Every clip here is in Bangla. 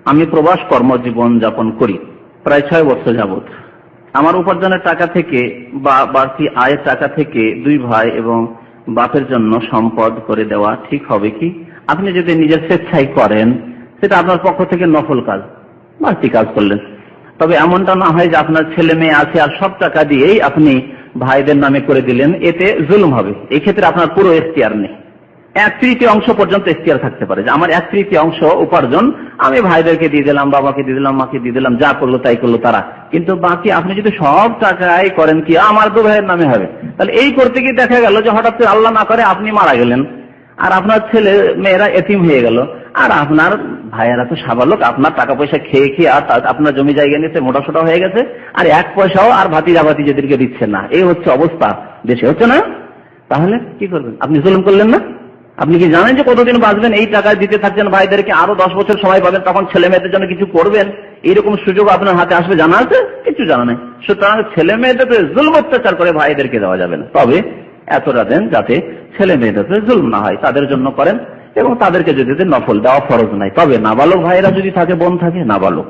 আমি প্রবাস কর্মজীবন যাপন করি প্রায় 6 বছর যাবত। আমার উপার্জনের টাকা থেকে বা বাড়তি আয়ের টাকা থেকে 2 ভাই এবং বাপের জন্য সম্পদ করে দেওয়া ঠিক হবে কি? আপনি যদি নিজের স্বেচ্ছায় করেন সেটা আপনার পক্ষ থেকে নফল কাজ, বাড়তি কাজ করলেন। তবে এমনটা না হয় যে আপনার ছেলে মেয়ে আছে আর সব টাকা দিয়েই আপনি ভাইদের নামে করে দিলেন, এতে জুলুম হবে। এই ক্ষেত্রে আপনার পুরো এখতিয়ার নেই, 1/3 অংশ পর্যন্ত এখতিয়ার থাকতে পারে যে আমার 1/3 অংশ উপার্জন আমি ভাইদেরকে দিয়ে দিলাম, বাবাকে দিয়ে দিলাম, মাকে দিয়ে দিলাম, যা করলো তাই করলো তারা। কিন্তু বাকি আপনি যদি সব টাকায় করেন কি আমার 2 ভাইয়ের নামে হবে, তাহলে এই করতে গিয়ে দেখা গেল যে হঠাৎ করে আল্লাহ না করে আপনি মারা গেলেন আর আপনার ছেলে মেয়েরা এতিম হয়ে গেল, আর আপনার ভাইয়েরা তো সাবালক, আপনার টাকা পয়সা খেয়ে খেয়ে আর আপনার জমি জায়গা নিয়ে মোটাসোটা হয়ে গেছে, আর 1 পয়সাও আর ভাতিজা ভাতিজাদেরকে দিচ্ছে না। এই হচ্ছে অবস্থা, দেশে হচ্ছে না? তাহলে কি করবেন? আপনি জুলুম করলেন না? আপনি কি জানেন যে কতদিন বাঁচবেন? এই টাকা দিতে থাকছেন ভাইদেরকে, আরো 10 বছর সময় পাবেন, তখন ছেলে মেয়েদের জন্য কিছু করবেন, এইরকম সুযোগ আপনার হাতে আসবে, জানা আছে? কিছু জানা নেই। সুতরাং ছেলে মেয়েদের জুলম অত্যাচার করে ভাইদেরকে দেওয়া যাবে না, তবে এতটা দেন যাতে ছেলে মেয়েদের জুলম না হয়, তাদের জন্য করেন। এবং তাদেরকে যদি নফল দেওয়া ফরজ নাই। তবে নাবালক ভাইয়েরা যদি থাকে, বোন থাকে নাবালক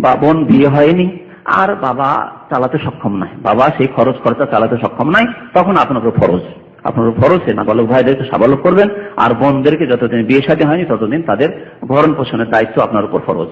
বা বোন বিয়ে হয়নি আর বাবা চালাতে সক্ষম নাই, বাবা সেই খরচ খরচা চালাতে সক্ষম নাই, তখন আপনার ফরজ সে নাবালক ভাইদেরকে সাবালক করবেন, আর বোনদেরকে যতদিন বিয়ে শাদী হয়নি ততদিন তাদের ভরণ পোষণের দায়িত্ব আপনার উপর ফরজ।